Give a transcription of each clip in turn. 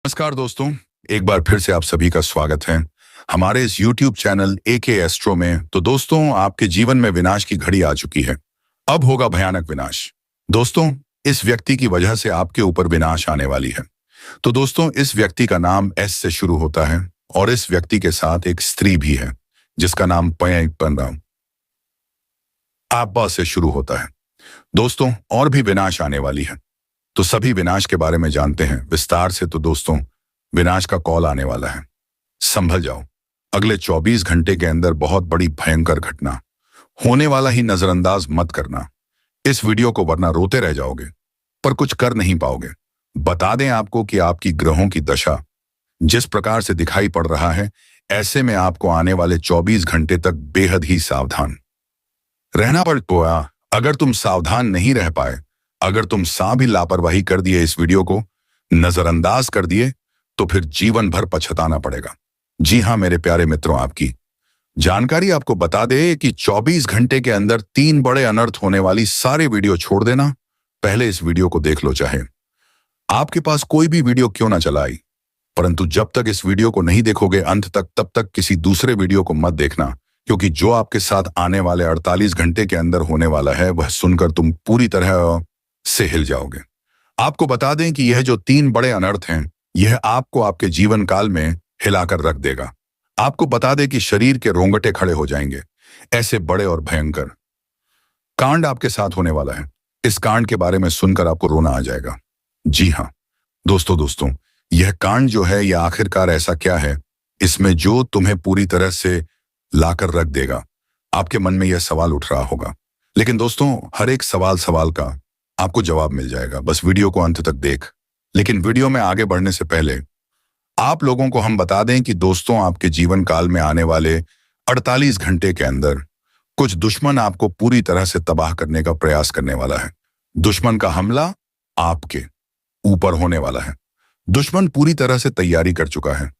नमस्कार दोस्तों, एक बार फिर से आप सभी का स्वागत है हमारे इस YouTube चैनल एके एस्ट्रो में। तो दोस्तों, आपके जीवन में विनाश की घड़ी आ चुकी है। अब होगा भयानक विनाश। दोस्तों, इस व्यक्ति की वजह से आपके ऊपर विनाश आने वाली है। तो दोस्तों, इस व्यक्ति का नाम एस से शुरू होता है और इस व्यक्ति के साथ एक स्त्री भी है जिसका नाम आब्बा से शुरू होता है। दोस्तों, और भी विनाश आने वाली है। तो सभी विनाश के बारे में जानते हैं विस्तार से। तो दोस्तों, विनाश का कॉल आने वाला है। संभल जाओ, अगले 24 घंटे के अंदर बहुत बड़ी भयंकर घटना होने वाला ही नजरअंदाज मत करना इस वीडियो को, वरना रोते रह जाओगे पर कुछ कर नहीं पाओगे। बता दें आपको कि आपकी ग्रहों की दशा जिस प्रकार से दिखाई पड़ रहा है, ऐसे में आपको आने वाले 24 घंटे तक बेहद ही सावधान रहना पड़ेगा। अगर तुम सावधान नहीं रह पाए, अगर तुम सा भी लापरवाही कर दिए, इस वीडियो को नजरअंदाज कर दिए, तो फिर जीवन भर पछताना पड़ेगा। जी हां मेरे प्यारे मित्रों, आपकी जानकारी आपको बता दे कि 24 घंटे के अंदर 3 बड़े अनर्थ होने वाली सारे वीडियो छोड़ देना। पहले इस वीडियो को देख लो, चाहे आपके पास कोई भी वीडियो क्यों ना चलाई, परंतु जब तक इस वीडियो को नहीं देखोगे अंत तक, तब तक किसी दूसरे वीडियो को मत देखना, क्योंकि जो आपके साथ आने वाले 48 घंटे के अंदर होने वाला है, वह सुनकर तुम पूरी तरह से हिल जाओगे। आपको बता दें कि यह जो 3 बड़े अनर्थ हैं, यह आपको आपके जीवन काल में हिलाकर रख देगा। आपको बता दें कि शरीर के रोंगटे खड़े हो जाएंगे। ऐसे बड़े और भयंकर कांड आपके साथ होने वाला है। इस कांड के बारे में सुनकर आपको रोना आ जाएगा। जी हाँ दोस्तों, यह कांड जो है, यह आखिरकार ऐसा क्या है इसमें जो तुम्हें पूरी तरह से लाकर रख देगा। आपके मन में यह सवाल उठ रहा होगा, लेकिन दोस्तों, हर एक सवाल का आपको जवाब मिल जाएगा। बस वीडियो को अंत तक देख। लेकिन वीडियो में आगे बढ़ने से पहले आप लोगों को हम बता दें कि दोस्तों, आपके जीवन काल में आने वाले 48 घंटे के अंदर कुछ दुश्मन आपको पूरी तरह से तबाह करने का प्रयास करने वाला है। दुश्मन का हमला आपके ऊपर होने वाला है। दुश्मन पूरी तरह से तैयारी कर चुका है।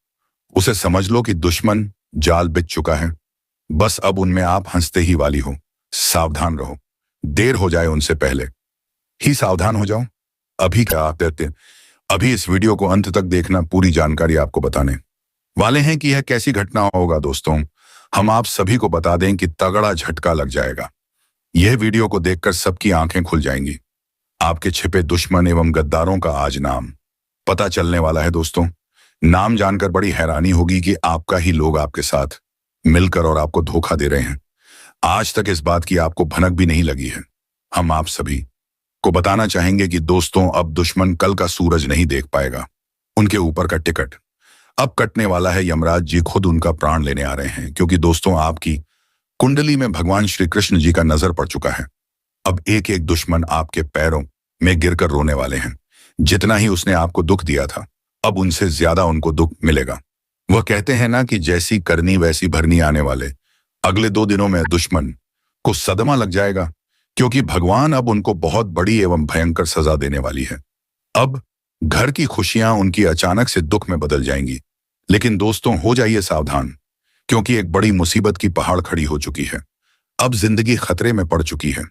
उसे समझ लो कि दुश्मन जाल बिछ चुका है। बस अब उनमें आप हंसते ही वाली हो। सावधान रहो, देर हो जाए उनसे पहले ही सावधान हो जाओ। अभी क्या आप कहते हैं, अभी इस वीडियो को अंत तक देखना। पूरी जानकारी आपको बताने वाले हैं कि यह कैसी घटना होगा। दोस्तों, हम आप सभी को बता दें कि तगड़ा झटका लग जाएगा। यह वीडियो को देखकर सबकी आंखें खुल जाएंगी। आपके छिपे दुश्मन एवं गद्दारों का आज नाम पता चलने वाला है। दोस्तों, नाम जानकर बड़ी हैरानी होगी कि आपका ही लोग आपके साथ मिलकर और आपको धोखा दे रहे हैं। आज तक इस बात की आपको भनक भी नहीं लगी है। हम आप सभी को बताना चाहेंगे कि दोस्तों, अब दुश्मन कल का सूरज नहीं देख पाएगा। उनके ऊपर का टिकट अब कटने वाला है। यमराज जी खुद उनका प्राण लेने आ रहे हैं, क्योंकि दोस्तों, आपकी कुंडली में भगवान श्री कृष्ण जी का नजर पड़ चुका है। अब एक एक दुश्मन आपके पैरों में गिरकर रोने वाले हैं। जितना ही उसने आपको दुख दिया था, अब उनसे ज्यादा उनको दुख मिलेगा। वह कहते हैं ना कि जैसी करनी वैसी भरनी आने वाले अगले 2 दिनों में दुश्मन को सदमा लग जाएगा, क्योंकि भगवान अब उनको बहुत बड़ी एवं भयंकर सजा देने वाली है। अब घर की खुशियां उनकी अचानक से दुख में बदल जाएंगी। लेकिन दोस्तों, हो जाइए सावधान, क्योंकि एक बड़ी मुसीबत की पहाड़ खड़ी हो चुकी है। अब जिंदगी खतरे में पड़ चुकी है।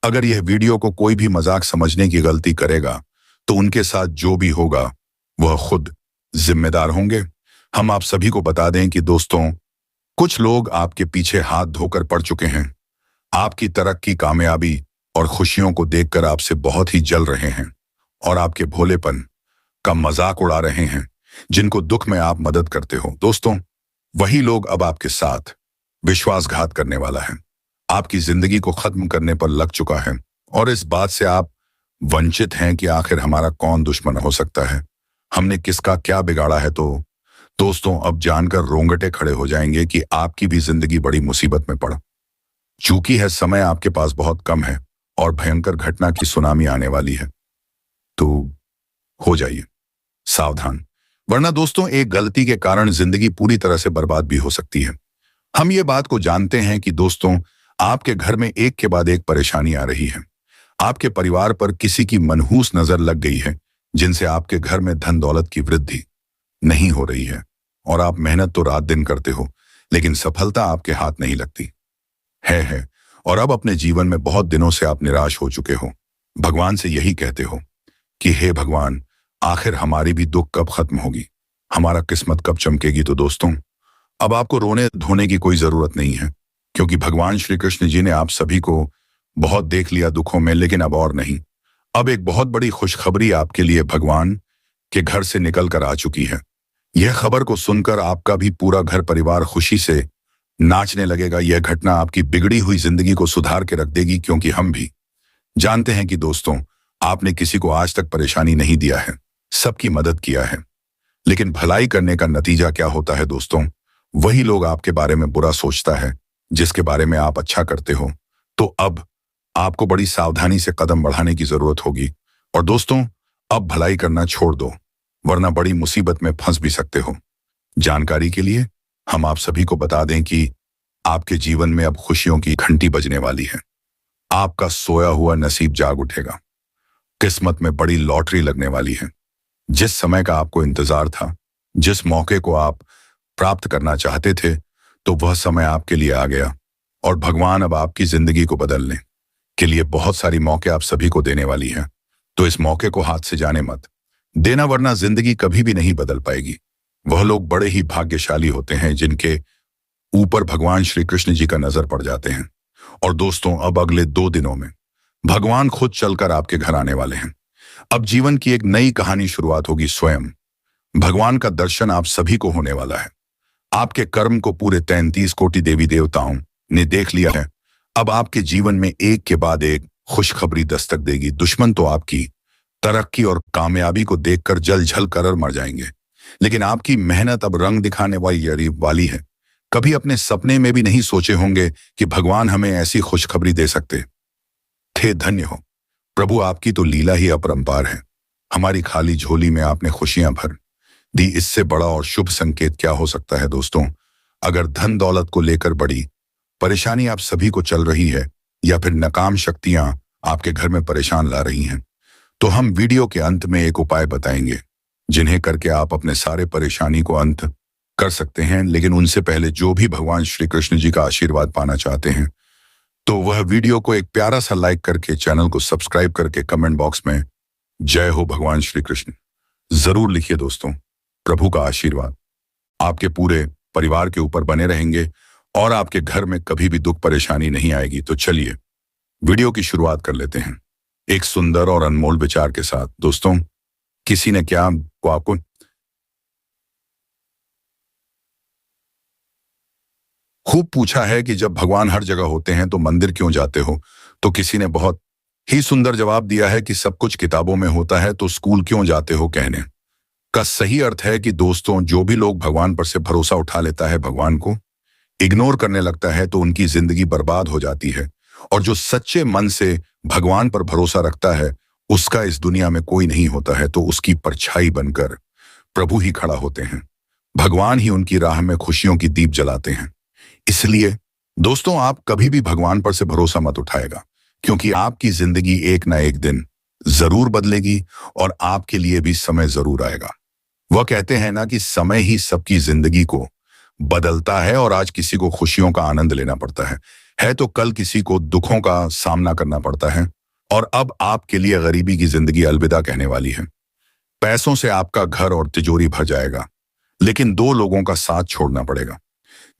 अगर यह वीडियो को कोई भी मजाक समझने की गलती करेगा, तो उनके साथ जो भी होगा वह खुद जिम्मेदार होंगे। हम आप सभी को बता दें कि दोस्तों, कुछ लोग आपके पीछे हाथ धोकर पड़ चुके हैं। आपकी तरक्की, कामयाबी और खुशियों को देखकर आपसे बहुत ही जल रहे हैं और आपके भोलेपन का मजाक उड़ा रहे हैं। जिनको दुख में आप मदद करते हो, दोस्तों, वही लोग अब आपके साथ विश्वासघात करने वाला है। आपकी जिंदगी को खत्म करने पर लग चुका है और इस बात से आप वंचित हैं कि आखिर हमारा कौन दुश्मन हो सकता है, हमने किसका क्या बिगाड़ा है। तो दोस्तों, अब जानकर रोंगटे खड़े हो जाएंगे कि आपकी भी जिंदगी बड़ी मुसीबत में पड़ चूंकि है। समय आपके पास बहुत कम है और भयंकर घटना की सुनामी आने वाली है। तो हो जाइए सावधान, वरना दोस्तों, एक गलती के कारण जिंदगी पूरी तरह से बर्बाद भी हो सकती है। हम ये बात को जानते हैं कि दोस्तों, आपके घर में एक के बाद एक परेशानी आ रही है। आपके परिवार पर किसी की मनहूस नजर लग गई है, जिनसे आपके घर में धन दौलत की वृद्धि नहीं हो रही है। और आप मेहनत तो रात दिन करते हो, लेकिन सफलता आपके हाथ नहीं लगती है। और अब अपने जीवन में बहुत दिनों से आप निराश हो चुके हो। भगवान से यही कहते हो कि हे भगवान, आखिर हमारी भी दुख कब खत्म होगी, हमारा किस्मत कब चमकेगी। तो दोस्तों, अब आपको रोने धोने की कोई जरूरत नहीं है, क्योंकि भगवान श्री कृष्ण जी ने आप सभी को बहुत देख लिया दुखों में, लेकिन अब और नहीं। अब एक बहुत बड़ी खुशखबरी आपके लिए भगवान के घर से निकल कर आ चुकी है। यह खबर को सुनकर आपका भी पूरा घर परिवार खुशी से नाचने लगेगा। यह घटना आपकी बिगड़ी हुई जिंदगी को सुधार के रख देगी, क्योंकि हम भी जानते हैं कि दोस्तों, आपने किसी को आज तक परेशानी नहीं दिया है, सबकी मदद किया है। लेकिन भलाई करने का नतीजा क्या होता है दोस्तों? वही लोग आपके बारे में बुरा सोचता है जिसके बारे में आप अच्छा करते हो। तो अब आपको बड़ी सावधानी से कदम बढ़ाने की जरूरत होगी। और दोस्तों, अब भलाई करना छोड़ दो, वरना बड़ी मुसीबत में फंस भी सकते हो। जानकारी के लिए हम आप सभी को बता दें कि आपके जीवन में अब खुशियों की घंटी बजने वाली है। आपका सोया हुआ नसीब जाग उठेगा। किस्मत में बड़ी लॉटरी लगने वाली है। जिस समय का आपको इंतजार था, जिस मौके को आप प्राप्त करना चाहते थे, तो वह समय आपके लिए आ गया। और भगवान अब आपकी जिंदगी को बदलने के लिए बहुत सारी मौके आप सभी को देने वाली है। तो इस मौके को हाथ से जाने मत देना, वरना जिंदगी कभी भी नहीं बदल पाएगी। वह लोग बड़े ही भाग्यशाली होते हैं जिनके ऊपर भगवान श्री कृष्ण जी का नजर पड़ जाते हैं। और दोस्तों, अब अगले 2 दिनों में भगवान खुद चलकर आपके घर आने वाले हैं। अब जीवन की एक नई कहानी शुरुआत होगी। स्वयं भगवान का दर्शन आप सभी को होने वाला है। आपके कर्म को पूरे 33 कोटि देवी देवताओं ने देख लिया है। अब आपके जीवन में एक के बाद एक खुशखबरी दस्तक देगी। दुश्मन तो आपकी तरक्की और कामयाबी को देखकर जल झल कर मर जाएंगे, लेकिन आपकी मेहनत अब रंग दिखाने वाली है। कभी अपने सपने में भी नहीं सोचे होंगे कि भगवान हमें ऐसी खुशखबरी दे सकते थे। धन्य हो प्रभु, आपकी तो लीला ही अपरंपार है। हमारी खाली झोली में आपने खुशियां भर दी। इससे बड़ा और शुभ संकेत क्या हो सकता है दोस्तों? अगर धन दौलत को लेकर बड़ी परेशानी आप सभी को चल रही है, या फिर नाकाम शक्तियां आपके घर में परेशान ला रही हैं, तो हम वीडियो के अंत में एक उपाय बताएंगे जिन्हें करके आप अपने सारे परेशानी को अंत कर सकते हैं। लेकिन उनसे पहले जो भी भगवान श्री कृष्ण जी का आशीर्वाद पाना चाहते हैं, तो वह वीडियो को एक प्यारा सा लाइक करके, चैनल को सब्सक्राइब करके कमेंट बॉक्स में जय हो भगवान श्री कृष्ण जरूर लिखिए दोस्तों। प्रभु का आशीर्वाद आपके पूरे परिवार के ऊपर बने रहेंगे और आपके घर में कभी भी दुख परेशानी नहीं आएगी। तो चलिए वीडियो की शुरुआत कर लेते हैं एक सुंदर और अनमोल विचार के साथ। दोस्तों, किसी ने क्या आपको खूब पूछा है कि जब भगवान हर जगह होते हैं तो मंदिर क्यों जाते हो? तो किसी ने बहुत ही सुंदर जवाब दिया है कि सब कुछ किताबों में होता है तो स्कूल क्यों जाते हो। कहने का सही अर्थ है कि दोस्तों, जो भी लोग भगवान पर से भरोसा उठा लेता है, भगवान को इग्नोर करने लगता है, तो उनकी जिंदगी बर्बाद हो जाती है। और जो सच्चे मन से भगवान पर भरोसा रखता है, उसका इस दुनिया में कोई नहीं होता है, तो उसकी परछाई बनकर प्रभु ही खड़ा होते हैं। भगवान ही उनकी राह में खुशियों की दीप जलाते हैं। इसलिए दोस्तों, आप कभी भी भगवान पर से भरोसा मत उठाएगा, क्योंकि आपकी जिंदगी एक ना एक दिन जरूर बदलेगी और आपके लिए भी समय जरूर आएगा। वह कहते हैं ना कि समय ही सबकी जिंदगी को बदलता है, और आज किसी को खुशियों का आनंद लेना पड़ता है तो कल किसी को दुखों का सामना करना पड़ता है। और अब आपके लिए गरीबी की जिंदगी अलविदा कहने वाली है। पैसों से आपका घर और तिजोरी भर जाएगा, लेकिन 2 लोगों का साथ छोड़ना पड़ेगा।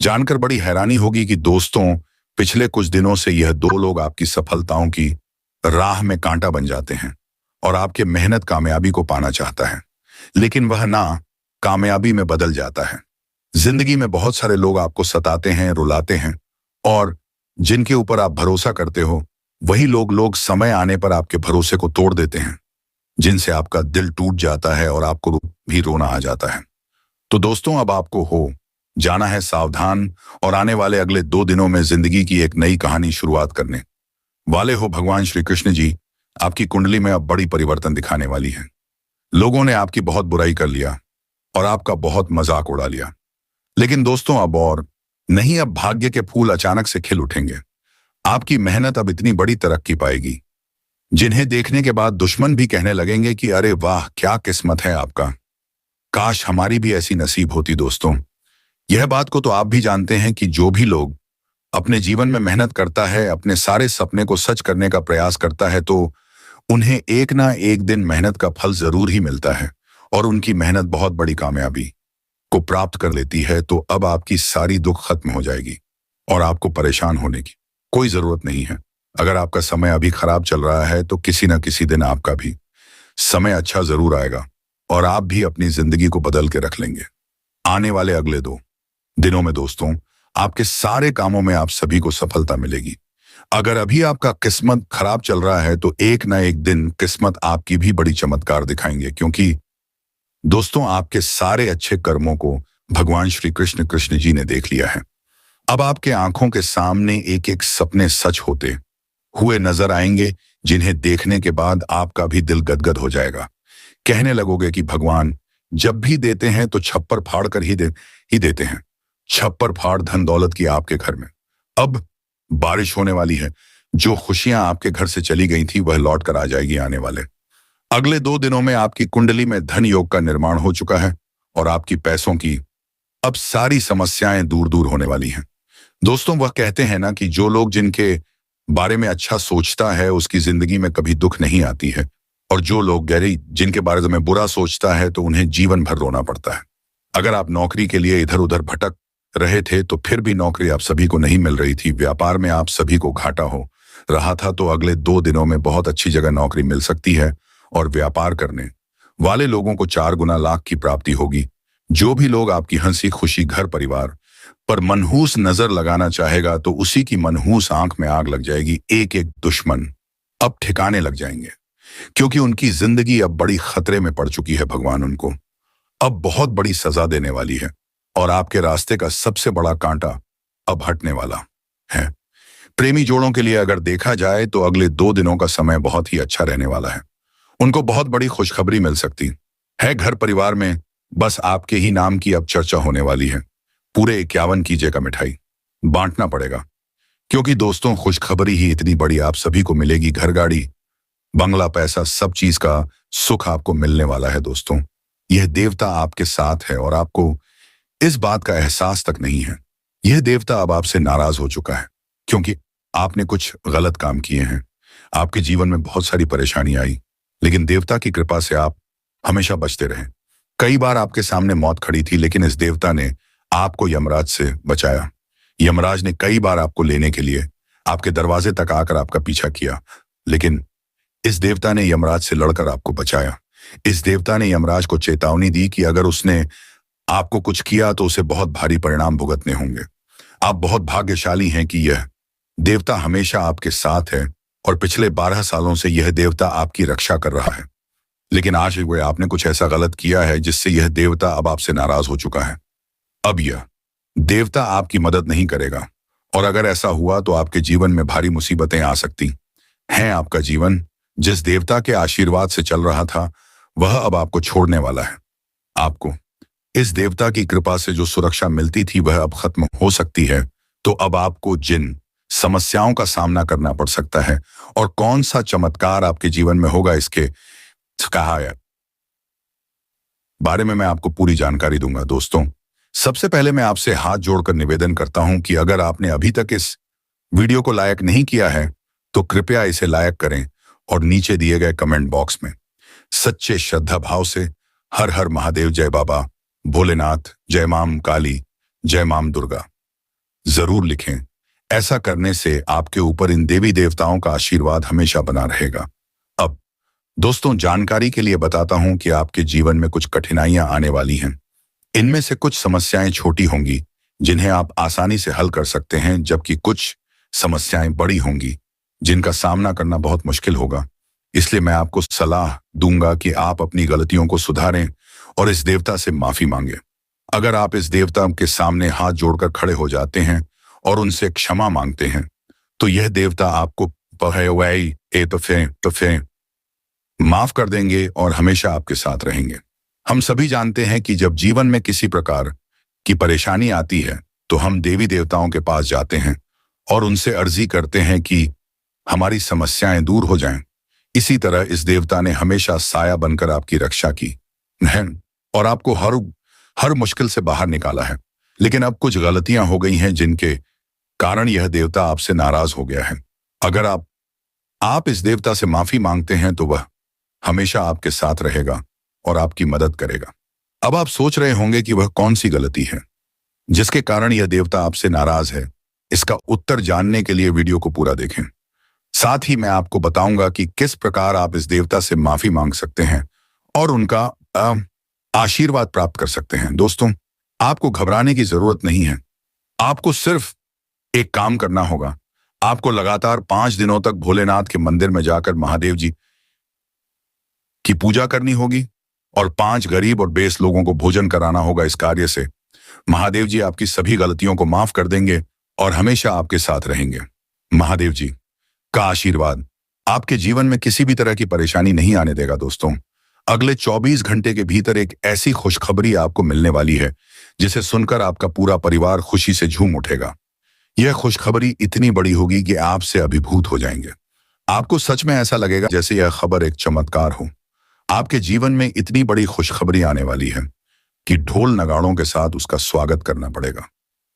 जानकर बड़ी हैरानी होगी कि दोस्तों, पिछले कुछ दिनों से यह 2 लोग आपकी सफलताओं की राह में कांटा बन जाते हैं और आपके मेहनत कामयाबी को पाना चाहता है, लेकिन वह ना कामयाबी में बदल जाता है। जिंदगी में बहुत सारे लोग आपको सताते हैं, रुलाते हैं, और जिनके ऊपर आप भरोसा करते हो, वही लोग समय आने पर आपके भरोसे को तोड़ देते हैं, जिनसे आपका दिल टूट जाता है और आपको भी रोना आ जाता है। तो दोस्तों, अब आपको हो जाना है सावधान, और आने वाले अगले 2 दिनों में जिंदगी की एक नई कहानी शुरुआत करने वाले हो। भगवान श्री कृष्ण जी आपकी कुंडली में अब बड़ी परिवर्तन दिखाने वाली है। लोगों ने आपकी बहुत बुराई कर लिया और आपका बहुत मजाक उड़ा लिया, लेकिन दोस्तों, अब और नहीं, अब भाग्य के फूल अचानक से खिल उठेंगे। आपकी मेहनत अब इतनी बड़ी तरक्की पाएगी, जिन्हें देखने के बाद दुश्मन भी कहने लगेंगे कि अरे वाह, क्या किस्मत है आपका, काश हमारी भी ऐसी नसीब होती। दोस्तों, यह बात को तो आप भी जानते हैं कि जो भी लोग अपने जीवन में मेहनत करता है, अपने सारे सपने को सच करने का प्रयास करता है, तो उन्हें एक ना एक दिन मेहनत का फल जरूर ही मिलता है और उनकी मेहनत बहुत बड़ी कामयाबी को प्राप्त कर लेती है। तो अब आपकी सारी दुख खत्म हो जाएगी और आपको परेशान होने की कोई जरूरत नहीं है। अगर आपका समय अभी खराब चल रहा है तो किसी ना किसी दिन आपका भी समय अच्छा जरूर आएगा और आप भी अपनी जिंदगी को बदल के रख लेंगे। आने वाले अगले 2 दिनों में दोस्तों, आपके सारे कामों में आप सभी को सफलता मिलेगी। अगर अभी आपका किस्मत खराब चल रहा है तो एक ना एक दिन किस्मत आपकी भी बड़ी चमत्कार दिखाएंगे, क्योंकि दोस्तों आपके सारे अच्छे कर्मों को भगवान श्री कृष्ण कृष्ण जी ने देख लिया है। अब आपके आंखों के सामने एक एक सपने सच होते हुए नजर आएंगे, जिन्हें देखने के बाद आपका भी दिल गदगद हो जाएगा। कहने लगोगे कि भगवान जब भी देते हैं तो छप्पर फाड़ कर ही देते हैं। छप्पर फाड़ धन दौलत की आपके घर में अब बारिश होने वाली है। जो खुशियां आपके घर से चली गई थी वह लौट कर आ जाएगी। आने वाले अगले 2 दिनों में आपकी कुंडली में धन योग का निर्माण हो चुका है और आपकी पैसों की अब सारी समस्याएं दूर दूर होने वाली हैं। दोस्तों वह कहते हैं ना कि जो लोग जिनके बारे में अच्छा सोचता है उसकी जिंदगी में कभी दुख नहीं आती है, और जो लोग गहरी जिनके बारे में बुरा सोचता है तो उन्हें जीवन भर रोना पड़ता है। अगर आप नौकरी के लिए इधर उधर भटक रहे थे तो फिर भी नौकरी आप सभी को नहीं मिल रही थी, व्यापार में आप सभी को घाटा हो रहा था, तो अगले 2 दिनों में बहुत अच्छी जगह नौकरी मिल सकती है और व्यापार करने वाले लोगों को 4 गुना लाभ की प्राप्ति होगी। जो भी लोग आपकी हंसी खुशी घर परिवार पर मनहूस नजर लगाना चाहेगा तो उसी की मनहूस आंख में आग लग जाएगी। एक एक दुश्मन अब ठिकाने लग जाएंगे, क्योंकि उनकी जिंदगी अब बड़ी खतरे में पड़ चुकी है। भगवान उनको अब बहुत बड़ी सजा देने वाली है और आपके रास्ते का सबसे बड़ा कांटा अब हटने वाला है। प्रेमी जोड़ों के लिए अगर देखा जाए तो अगले 2 दिनों का समय बहुत ही अच्छा रहने वाला है। उनको बहुत बड़ी खुशखबरी मिल सकती है। घर परिवार में बस आपके ही नाम की अब चर्चा होने वाली है। पूरे 51 कीजे का मिठाई बांटना पड़ेगा, क्योंकि दोस्तों खुशखबरी ही इतनी बड़ी आप सभी को मिलेगी। घर गाड़ी बंगला पैसा सब चीज का सुख आपको मिलने वाला है। दोस्तों यह देवता आपके साथ है और आपको इस बात का एहसास तक नहीं है। यह देवता अब आपसे नाराज हो चुका है, क्योंकि आपने कुछ गलत काम किए हैं। आपके जीवन में बहुत सारी परेशानी आई, लेकिन देवता की कृपा से आप हमेशा बचते रहे। कई बार आपके सामने मौत खड़ी थी, लेकिन इस देवता ने आपको यमराज से बचाया। यमराज ने कई बार आपको लेने के लिए आपके दरवाजे तक आकर आपका पीछा किया, लेकिन इस देवता ने यमराज से लड़कर आपको बचाया। इस देवता ने यमराज को चेतावनी दी कि अगर उसने आपको कुछ किया तो उसे बहुत भारी परिणाम भुगतने होंगे। आप बहुत भाग्यशाली हैं कि यह देवता हमेशा आपके साथ है और पिछले 12 सालों से यह देवता आपकी रक्षा कर रहा है। लेकिन आज हुए आपने कुछ ऐसा गलत किया है जिससे यह देवता अब आपसे नाराज हो चुका है। अब यह देवता आपकी मदद नहीं करेगा, और अगर ऐसा हुआ तो आपके जीवन में भारी मुसीबतें आ सकती हैं। आपका जीवन जिस देवता के आशीर्वाद से चल रहा था वह अब आपको छोड़ने वाला है। आपको इस देवता की कृपा से जो सुरक्षा मिलती थी वह अब खत्म हो सकती है। तो अब आपको जिन समस्याओं का सामना करना पड़ सकता है और कौन सा चमत्कार आपके जीवन में होगा, इसके कहा है बारे में मैं आपको पूरी जानकारी दूंगा। दोस्तों सबसे पहले मैं आपसे हाथ जोड़कर निवेदन करता हूं कि अगर आपने अभी तक इस वीडियो को लाइक नहीं किया है तो कृपया इसे लाइक करें और नीचे दिए गए कमेंट बॉक्स में सच्चे श्रद्धा भाव से हर हर महादेव, जय बाबा भोलेनाथ, जय माम काली, जय माम दुर्गा जरूर लिखें। ऐसा करने से आपके ऊपर इन देवी देवताओं का आशीर्वाद हमेशा बना रहेगा। अब दोस्तों जानकारी के लिए बताता हूं कि आपके जीवन में कुछ कठिनाइयां आने वाली हैं। इनमें से कुछ समस्याएं छोटी होंगी जिन्हें आप आसानी से हल कर सकते हैं, जबकि कुछ समस्याएं बड़ी होंगी जिनका सामना करना बहुत मुश्किल होगा। इसलिए मैं आपको सलाह दूंगा कि आप अपनी गलतियों को सुधारें और इस देवता से माफी मांगे। अगर आप इस देवता के सामने हाथ जोड़कर खड़े हो जाते हैं और उनसे क्षमा मांगते हैं तो यह देवता आपको माफ कर देंगे और हमेशा आपके साथ रहेंगे। हम सभी जानते हैं कि जब जीवन में किसी प्रकार की परेशानी आती है तो हम देवी देवताओं के पास जाते हैं और उनसे अर्जी करते हैं कि हमारी समस्याएं दूर हो जाएं। इसी तरह इस देवता ने हमेशा साया बनकर आपकी रक्षा की है और आपको हर मुश्किल से बाहर निकाला है। लेकिन अब कुछ गलतियां हो गई हैं जिनके कारण यह देवता आपसे नाराज हो गया है। अगर आप आप इस देवता से माफी मांगते हैं तो वह हमेशा आपके साथ रहेगा और आपकी मदद करेगा। अब आप सोच रहे होंगे कि वह कौन सी गलती है जिसके कारण यह देवता आपसे नाराज है। इसका उत्तर जानने के लिए वीडियो को पूरा देखें। साथ ही मैं आपको बताऊंगा कि किस प्रकार आप इस देवता से माफी मांग सकते हैं और उनका आशीर्वाद प्राप्त कर सकते हैं। दोस्तों, आपको घबराने की जरूरत नहीं है। आपको सिर्फ एक काम करना होगा। आपको लगातार 5 दिनों तक भोलेनाथ के मंदिर में जाकर महादेव जी की पूजा करनी होगी और 5 गरीब और बेस लोगों को भोजन कराना होगा। इस कार्य से महादेव जी आपकी सभी गलतियों को माफ कर देंगे और हमेशा आपके साथ रहेंगे। महादेव जी का आशीर्वाद आपके जीवन में किसी भी तरह की परेशानी नहीं आने देगा। दोस्तों, अगले 24 घंटे के भीतर एक ऐसी खुशखबरी आपको मिलने वाली है जिसे सुनकर आपका पूरा परिवार खुशी से झूम उठेगा। यह खुशखबरी इतनी बड़ी होगी कि आपसे अभिभूत हो जाएंगे। आपको सच में ऐसा लगेगा जैसे यह खबर एक चमत्कार हो। आपके जीवन में इतनी बड़ी खुशखबरी आने वाली है कि ढोल नगाड़ों के साथ उसका स्वागत करना पड़ेगा।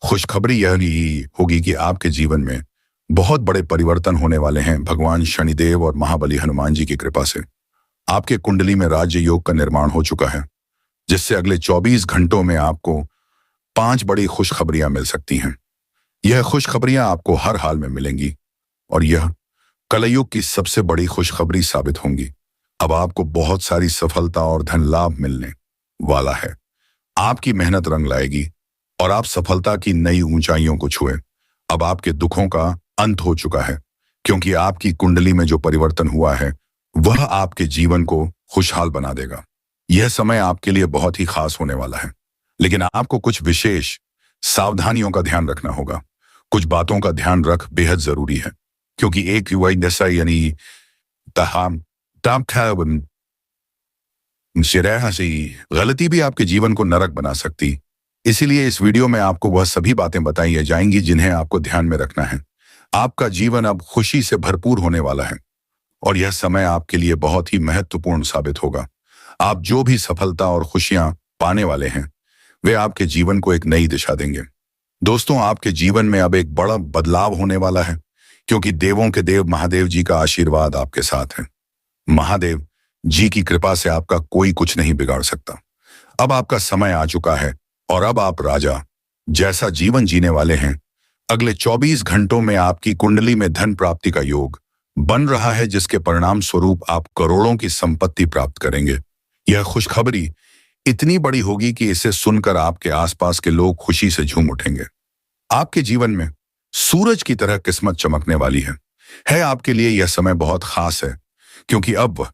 खुशखबरी यह ही होगी कि आपके जीवन में बहुत बड़े परिवर्तन होने वाले हैं। भगवान शनिदेव और महाबली हनुमान जी की कृपा से आपके कुंडली में राज्य योग का निर्माण हो चुका है, जिससे अगले 24 घंटों में आपको 5 बड़ी खुशखबरियां मिल सकती हैं। यह खुशखबरियां आपको हर हाल में मिलेंगी और यह कलयुग की सबसे बड़ी खुशखबरी साबित होंगी। अब आपको बहुत सारी सफलता और धन लाभ मिलने वाला है। आपकी मेहनत रंग लाएगी और आप सफलता की नई ऊंचाइयों को छुए। अब आपके दुखों का अंत हो चुका है, क्योंकि आपकी कुंडली में जो परिवर्तन हुआ है वह आपके जीवन को खुशहाल बना देगा। यह समय आपके लिए बहुत ही खास होने वाला है, लेकिन आपको कुछ विशेष सावधानियों का ध्यान रखना होगा। कुछ बातों का ध्यान रख बेहद जरूरी है, क्योंकि एक युवा दशा यानी गलती भी आपके जीवन को नरक बना सकती। इसीलिए इस वीडियो में आपको वह सभी बातें बताई जाएंगी जिन्हें आपको ध्यान में रखना है। आपका जीवन अब खुशी से भरपूर होने वाला है और यह समय आपके लिए बहुत ही महत्वपूर्ण साबित होगा। आप जो भी सफलता और खुशियां पाने वाले हैं वे आपके जीवन को एक नई दिशा देंगे। दोस्तों, आपके जीवन में अब एक बड़ा बदलाव होने वाला है, क्योंकि देवों के देव महादेव जी का आशीर्वाद आपके साथ है। महादेव जी की कृपा से आपका कोई कुछ नहीं बिगाड़ सकता। अब आपका समय आ चुका है और अब आप राजा जैसा जीवन जीने वाले हैं। अगले 24 घंटों में आपकी कुंडली में धन प्राप्ति का योग बन रहा है, जिसके परिणाम स्वरूप आप करोड़ों की संपत्ति प्राप्त करेंगे। यह खुशखबरी इतनी बड़ी होगी कि इसे सुनकर आपके आसपास के लोग खुशी से झूम उठेंगे। आपके जीवन में सूरज की तरह किस्मत चमकने वाली है। आपके लिए यह समय बहुत खास है, क्योंकि अब वह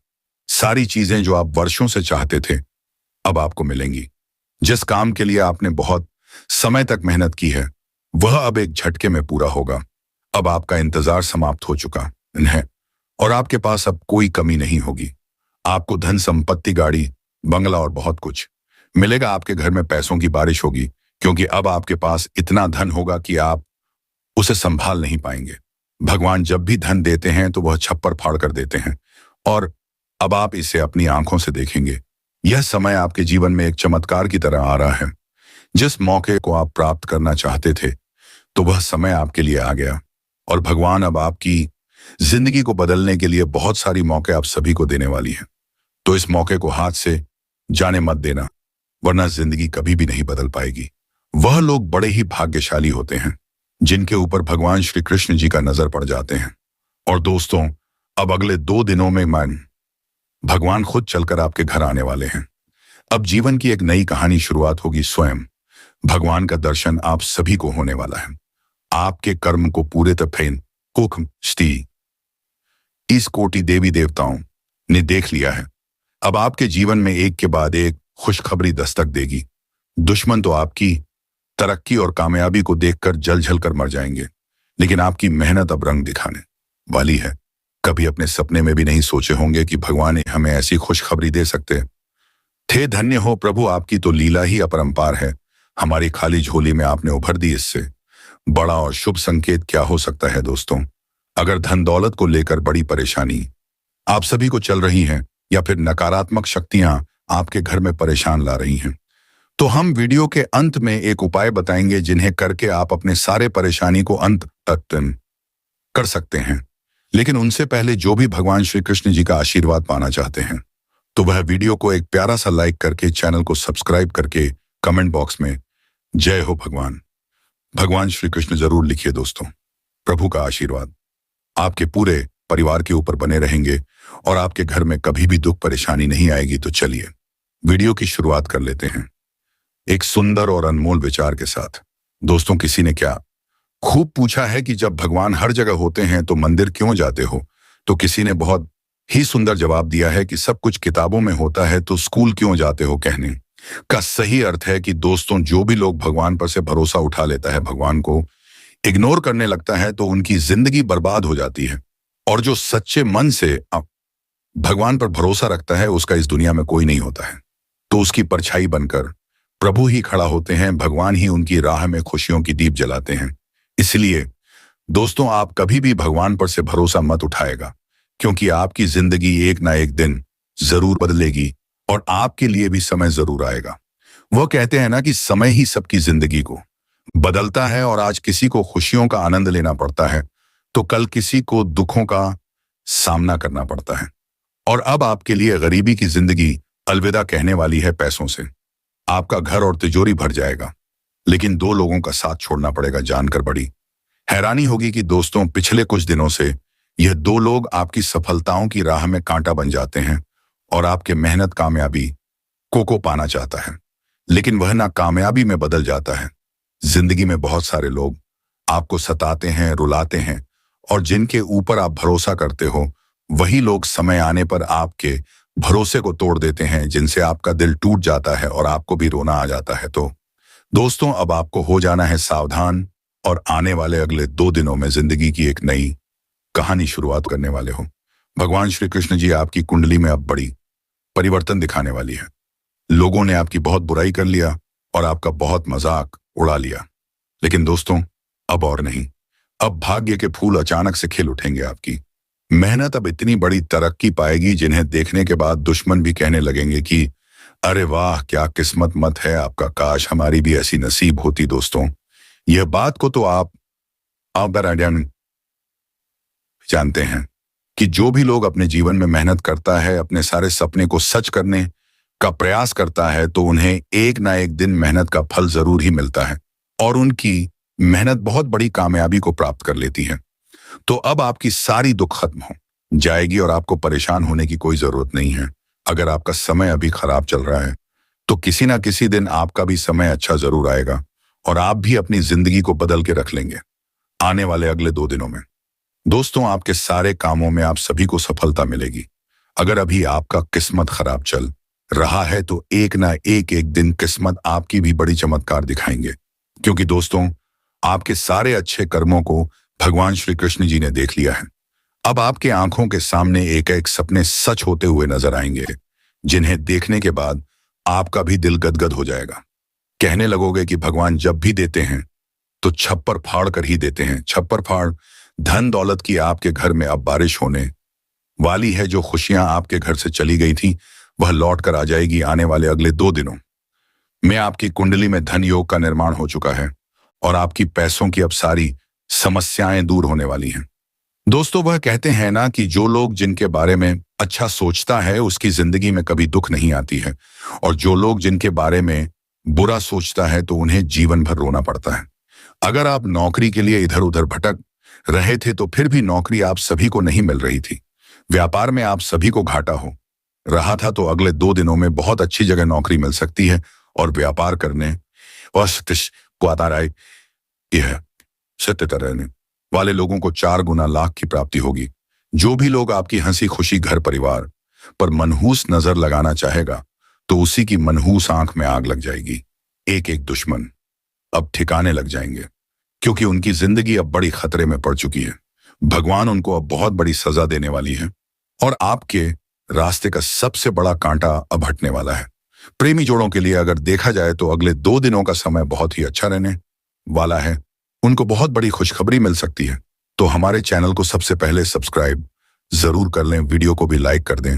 सारी चीजें जो आप वर्षों से चाहते थे अब आपको मिलेंगी। जिस काम के लिए आपने बहुत समय तक मेहनत की है वह अब एक झटके में पूरा होगा। अब आपका इंतजार समाप्त हो चुका है और आपके पास अब कोई कमी नहीं होगी। आपको धन संपत्ति, गाड़ी, बंगला और बहुत कुछ मिलेगा। आपके घर में पैसों की बारिश होगी, क्योंकि अब आपके पास इतना धन होगा कि आप उसे संभाल नहीं पाएंगे। भगवान जब भी धन देते हैं तो वह छप्पर फाड़ कर देते हैं और अब आप इसे अपनी आंखों से देखेंगे। यह समय आपके जीवन में एक चमत्कार की तरह आ रहा है। जिस मौके को आप प्राप्त करना चाहते थे तो वह समय आपके लिए आ गया और भगवान अब आपकी जिंदगी को बदलने के लिए बहुत सारी मौके आप सभी को देने वाली है। तो इस मौके को हाथ से जाने मत देना, वरना जिंदगी कभी भी नहीं बदल पाएगी। वह लोग बड़े ही भाग्यशाली होते हैं जिनके ऊपर भगवान श्री कृष्ण जी का नजर पड़ जाते हैं। और दोस्तों, अब अगले 2 दिनों में भगवान खुद चलकर आपके घर आने वाले हैं। अब जीवन की एक नई कहानी शुरुआत होगी। स्वयं भगवान का दर्शन आप सभी को होने वाला है। आपके कर्म को पूरे इस कोटि देवी देवताओं ने देख लिया है। अब आपके जीवन में एक के बाद एक खुशखबरी दस्तक देगी। दुश्मन तो आपकी तरक्की और कामयाबी को देखकर जल जल कर मर जाएंगे, लेकिन आपकी मेहनत अब रंग दिखाने वाली है। कभी अपने सपने में भी नहीं सोचे होंगे कि भगवान हमें ऐसी खुशखबरी दे सकते थे। धन्य हो प्रभु, आपकी तो लीला ही अपरंपार है। हमारी खाली झोली में आपने उभर दी। इससे बड़ा और शुभ संकेत क्या हो सकता है। दोस्तों, अगर धन दौलत को लेकर बड़ी परेशानी आप सभी को चल रही है या फिर नकारात्मक शक्तियां आपके घर में परेशान ला रही हैं, तो हम वीडियो के अंत में एक उपाय बताएंगे जिन्हें करके आप अपने सारे परेशानी को अंत तक कर सकते हैं। लेकिन उनसे पहले जो भी भगवान श्री कृष्ण जी का आशीर्वाद पाना चाहते हैं तो वह वीडियो को एक प्यारा सा लाइक करके चैनल को सब्सक्राइब करके कमेंट बॉक्स में जय हो भगवान भगवान श्री कृष्ण जरूर लिखिए दोस्तों। प्रभु का आशीर्वाद आपके पूरे परिवार के ऊपर बने रहेंगे और आपके घर में कभी भी दुख परेशानी नहीं आएगी। तो चलिए वीडियो की शुरुआत कर लेते हैं एक सुंदर और अनमोल विचार के साथ। दोस्तों, किसी ने क्या खूब पूछा है कि जब भगवान हर जगह होते हैं तो मंदिर क्यों जाते हो? तो किसी ने बहुत ही सुंदर जवाब दिया है कि सब कुछ किताबों में होता है तो स्कूल क्यों जाते हो? कहने का सही अर्थ है कि दोस्तों, जो भी लोग भगवान पर से भरोसा उठा लेता है, भगवान को इग्नोर करने लगता है तो उनकी जिंदगी बर्बाद हो जाती है। और जो सच्चे मन से भगवान पर भरोसा रखता है उसका इस दुनिया में कोई नहीं होता है। तो उसकी परछाई बनकर प्रभु ही खड़ा होते हैं, भगवान ही उनकी राह में खुशियों की दीप जलाते हैं। इसलिए दोस्तों, आप कभी भी भगवान पर से भरोसा मत उठाएगा, क्योंकि आपकी जिंदगी एक ना एक दिन जरूर बदलेगी और आपके लिए भी समय जरूर आएगा। वह कहते हैं ना कि समय ही सबकी जिंदगी को बदलता है और आज किसी को खुशियों का आनंद लेना पड़ता है तो कल किसी को दुखों का सामना करना पड़ता है। और अब आपके लिए गरीबी की जिंदगी अलविदा कहने वाली है पैसों से। आपका घर और तिजोरी भर जाएगा, लेकिन दो लोगों का साथ छोड़ना पड़ेगा। जानकर बड़ी हैरानी होगी कि दोस्तों, पिछले कुछ दिनों से यह दो लोग आपकी सफलताओं की राह में कांटा बन जाते हैं और आपके मेहनत कामयाबी को पाना चाहता है, लेकिन वह ना कामयाबी में बदल जाता है। जिंदगी में बहुत सारे लोग आपको सताते हैं, रुलाते हैं, और जिनके ऊपर आप भरोसा करते हो वही लोग समय आने पर आपके भरोसे को तोड़ देते हैं, जिनसे आपका दिल टूट जाता है और आपको भी रोना आ जाता है। तो दोस्तों, अब आपको हो जाना है सावधान और आने वाले अगले 2 दिनों में जिंदगी की एक नई कहानी शुरुआत करने वाले हो। भगवान श्री कृष्ण जी आपकी कुंडली में अब बड़ी परिवर्तन दिखाने वाली है। लोगों ने आपकी बहुत बुराई कर लिया और आपका बहुत मजाक उड़ा लिया, लेकिन दोस्तों अब और नहीं। अब भाग्य के फूल अचानक से खिल उठेंगे। आपकी मेहनत अब इतनी बड़ी तरक्की पाएगी जिन्हें देखने के बाद दुश्मन भी कहने लगेंगे कि अरे वाह, क्या किस्मत मत है आपका, काश हमारी भी ऐसी नसीब होती। दोस्तों, यह बात को तो आप जानते हैं कि जो भी लोग अपने जीवन में मेहनत करता है, अपने सारे सपने को सच करने का प्रयास करता है, तो उन्हें एक ना एक दिन मेहनत का फल जरूर ही मिलता है और उनकी मेहनत बहुत बड़ी कामयाबी को प्राप्त कर लेती है। तो अब आपकी सारी दुख खत्म हो जाएगी और आपको परेशान होने की कोई जरूरत नहीं है। अगर आपका समय अभी खराब चल रहा है तो किसी ना किसी दिन आपका भी समय अच्छा जरूर आएगा और आप भी अपनी जिंदगी को बदल के रख लेंगे आने वाले अगले 2 दिनों में। दोस्तों, आपके सारे कामों में आप सभी को सफलता मिलेगी। अगर अभी आपका किस्मत खराब चल रहा है तो एक ना एक दिन किस्मत आपकी भी बड़ी चमत्कार दिखाएंगे, क्योंकि दोस्तों आपके सारे अच्छे कर्मों को भगवान श्री कृष्ण जी ने देख लिया है। अब आपके आंखों के सामने एक एक सपने सच होते हुए नजर आएंगे, जिन्हें देखने के बाद आपका भी दिल गदगद हो जाएगा। कहने लगोगे कि भगवान जब भी देते हैं तो छप्पर फाड़ कर ही देते हैं। छप्पर फाड़ धन दौलत की आपके घर में अब बारिश होने वाली है। जो खुशियां आपके घर से चली गई थी वह लौट कर आ जाएगी आने वाले अगले 2 दिनों में। आपकी कुंडली में धन योग का निर्माण हो चुका है और आपकी पैसों की अब सारी समस्याएं दूर होने वाली हैं। दोस्तों, वह कहते हैं ना कि जो लोग जिनके बारे में अच्छा सोचता है उसकी जिंदगी में कभी दुख नहीं आती है, और जो लोग जिनके बारे में बुरा सोचता है तो उन्हें जीवन भर रोना पड़ता है। अगर आप नौकरी के लिए इधर उधर भटक रहे थे तो फिर भी नौकरी आप सभी को नहीं मिल रही थी। व्यापार में आप सभी को घाटा हो रहा था, तो अगले 2 दिनों में बहुत अच्छी जगह नौकरी मिल सकती है और व्यापार करने सत्य रहने वाले लोगों को 4 गुना लाख की प्राप्ति होगी। जो भी लोग आपकी हंसी खुशी घर परिवार पर मनहूस नजर लगाना चाहेगा तो उसी की मनहूस आंख में आग लग जाएगी। एक एक दुश्मन अब ठिकाने लग जाएंगे, क्योंकि उनकी जिंदगी अब बड़ी खतरे में पड़ चुकी है। भगवान उनको अब बहुत बड़ी सजा देने वाली है और आपके रास्ते का सबसे बड़ा कांटा अब हटने वाला है। प्रेमी जोड़ों के लिए अगर देखा जाए तो अगले 2 दिनों का समय बहुत ही अच्छा रहने वाला है। उनको बहुत बड़ी खुशखबरी मिल सकती है। तो हमारे चैनल को सबसे पहले सब्सक्राइब जरूर कर लें, वीडियो को भी लाइक कर दें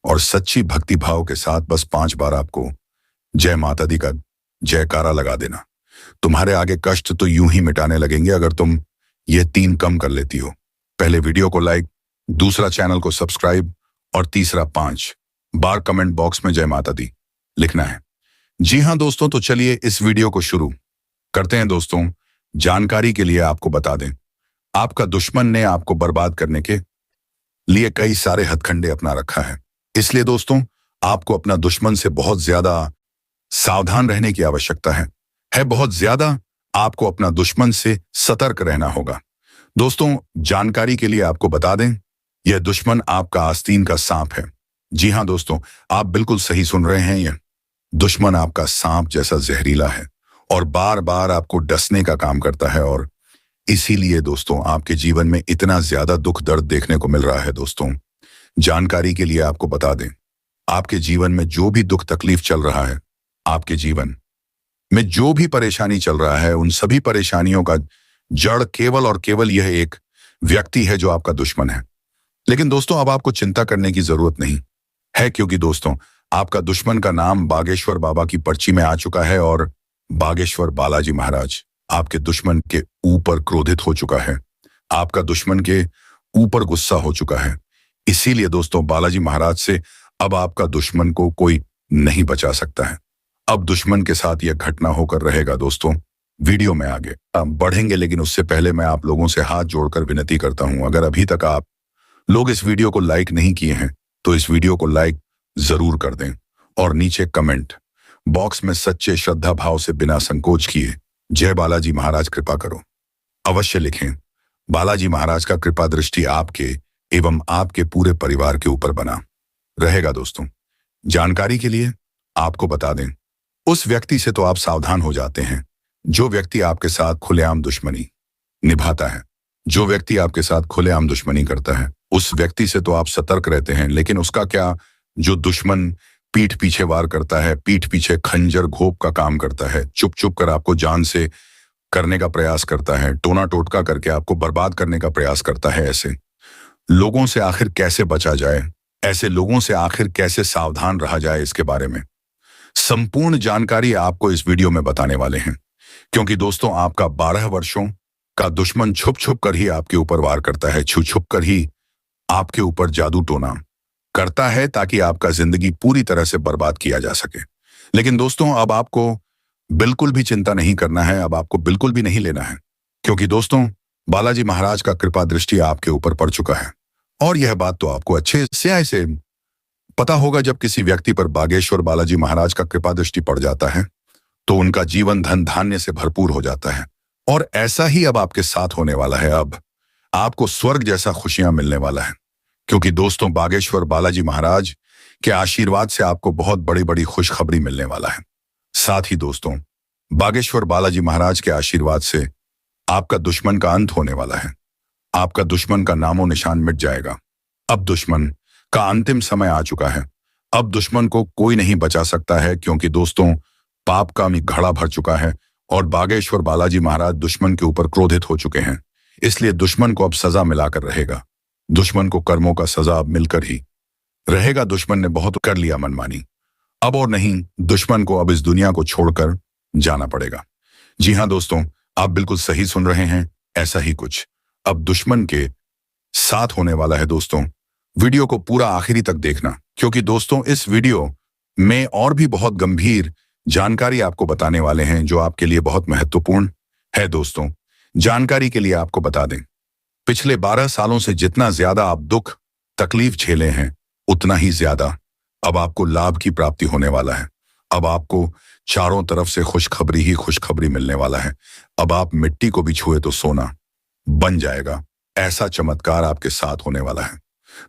और सच्ची भक्ति भाव के साथ बस 5 बार आपको जय माता दी का जयकारा लगा देना। तुम्हारे आगे कष्ट तो यूं ही मिटाने लगेंगे अगर तुम ये 3 कम कर लेती हो। पहले वीडियो को लाइक दूसरा चैनल को सब्सक्राइब और तीसरा 5 बार कमेंट बॉक्स में जय माता दी लिखना है। जी हाँ दोस्तों, तो चलिए इस वीडियो को शुरू करते हैं। दोस्तों, जानकारी के लिए आपको बता दें, आपका दुश्मन ने आपको बर्बाद करने के लिए कई सारे हथकंडे अपना रखा है। इसलिए दोस्तों, आपको अपना दुश्मन से बहुत ज्यादा सावधान रहने की आवश्यकता है बहुत ज्यादा। आपको अपना दुश्मन से सतर्क रहना होगा। दोस्तों, जानकारी के लिए आपको बता दें, यह दुश्मन आपका आस्तीन का सांप है। जी हाँ दोस्तों, आप बिल्कुल सही सुन रहे हैं। यह दुश्मन आपका सांप जैसा जहरीला है और बार बार आपको डसने का काम करता है, और इसीलिए दोस्तों आपके जीवन में इतना ज्यादा दुख दर्द देखने को मिल रहा है। दोस्तों, जानकारी के लिए आपको बता दें, आपके जीवन में जो भी दुख तकलीफ चल रहा है, आपके जीवन में जो भी परेशानी चल रहा है, उन सभी परेशानियों का जड़ केवल और केवल यह एक व्यक्ति है जो आपका दुश्मन है। लेकिन दोस्तों, अब आपको चिंता करने की जरूरत नहीं है, क्योंकि दोस्तों आपका दुश्मन का नाम बागेश्वर बाबा की पर्ची में आ चुका है और बागेश्वर बालाजी महाराज आपके दुश्मन के ऊपर क्रोधित हो चुका है, आपका दुश्मन के ऊपर गुस्सा हो चुका है। इसीलिए दोस्तों, बालाजी महाराज से अब आपका दुश्मन को कोई नहीं बचा सकता है। अब दुश्मन के साथ यह घटना होकर रहेगा। दोस्तों, वीडियो में आगे बढ़ेंगे, लेकिन उससे पहले मैं आप लोगों से हाथ जोड़कर विनती करता हूं, अगर अभी तक आप लोग इस वीडियो को लाइक नहीं किए हैं तो इस वीडियो को लाइक जरूर कर दें और नीचे कमेंट बॉक्स में सच्चे श्रद्धा भाव से बिना संकोच किए जय बालाजी महाराज कृपा करो अवश्य लिखें। बालाजी महाराज का कृपा दृष्टि आपके एवं आपके पूरे परिवार के ऊपर बना रहेगा। दोस्तों, जानकारी के लिए आपको बता दें, उस व्यक्ति से तो आप सावधान हो जाते हैं जो व्यक्ति आपके साथ खुलेआम दुश्मनी निभाता है, जो व्यक्ति आपके साथ खुलेआम दुश्मनी करता है, उस व्यक्ति से तो आप सतर्क रहते हैं। लेकिन उसका क्या, जो दुश्मन पीठ पीछे वार करता है, पीठ पीछे खंजर घोप का काम करता है, चुप चुप कर आपको जान से करने का प्रयास करता है, टोना टोटका करके आपको बर्बाद करने का प्रयास करता है, ऐसे लोगों से आखिर कैसे बचा जाए, ऐसे लोगों से आखिर कैसे सावधान रहा जाए, इसके बारे में संपूर्ण जानकारी आपको इस वीडियो में बताने वाले हैं। क्योंकि दोस्तों, आपका 12 वर्षों का दुश्मन छुप छुप कर ही आपके ऊपर वार करता है, छुप छुप कर ही आपके ऊपर जादू टोना करता है, ताकि आपका जिंदगी पूरी तरह से बर्बाद किया जा सके। लेकिन दोस्तों, अब आपको बिल्कुल भी चिंता नहीं करना है, अब आपको बिल्कुल भी नहीं लेना है, क्योंकि दोस्तों बालाजी महाराज का कृपा दृष्टि आपके ऊपर पड़ चुका है। और यह बात तो आपको अच्छे से ऐसे पता होगा, जब किसी व्यक्ति पर बागेश्वर बालाजी महाराज का कृपा दृष्टि पड़ जाता है तो उनका जीवन धन धान्य से भरपूर हो जाता है। और ऐसा ही अब आपके साथ होने वाला है। अब आपको स्वर्ग जैसा खुशियां मिलने वाला है, क्योंकि दोस्तों बागेश्वर बालाजी महाराज के आशीर्वाद से आपको बहुत बड़ी बड़ी खुशखबरी मिलने वाला है। साथ ही दोस्तों, बागेश्वर बालाजी महाराज के आशीर्वाद से आपका दुश्मन का अंत होने वाला है। आपका दुश्मन का नामो निशान मिट जाएगा। अब दुश्मन का अंतिम समय आ चुका है। अब दुश्मन को कोई नहीं बचा सकता है, क्योंकि दोस्तों पाप का घड़ा भर चुका है और बागेश्वर बालाजी महाराज दुश्मन के ऊपर क्रोधित हो चुके हैं। इसलिए दुश्मन को अब सजा मिलाकर रहेगा। दुश्मन को कर्मों का सजा अब मिलकर ही रहेगा। दुश्मन ने बहुत कर लिया मनमानी, अब और नहीं, दुश्मन को अब इस दुनिया को छोड़कर जाना पड़ेगा। जी हाँ दोस्तों, आप बिल्कुल सही सुन रहे हैं, ऐसा ही कुछ अब दुश्मन के साथ होने वाला है। दोस्तों, वीडियो को पूरा आखिरी तक देखना, क्योंकि दोस्तों इस वीडियो में और भी बहुत गंभीर जानकारी आपको बताने वाले हैं जो आपके लिए बहुत महत्वपूर्ण है। दोस्तों, जानकारी के लिए आपको बता दें, पिछले 12 सालों से जितना ज्यादा आप दुख तकलीफ झेले हैं, उतना ही ज्यादा अब आपको लाभ की प्राप्ति होने वाला है। अब आपको चारों तरफ से खुशखबरी ही खुशखबरी मिलने वाला है। अब आप मिट्टी को भी छुए तो सोना बन जाएगा, ऐसा चमत्कार आपके साथ होने वाला है।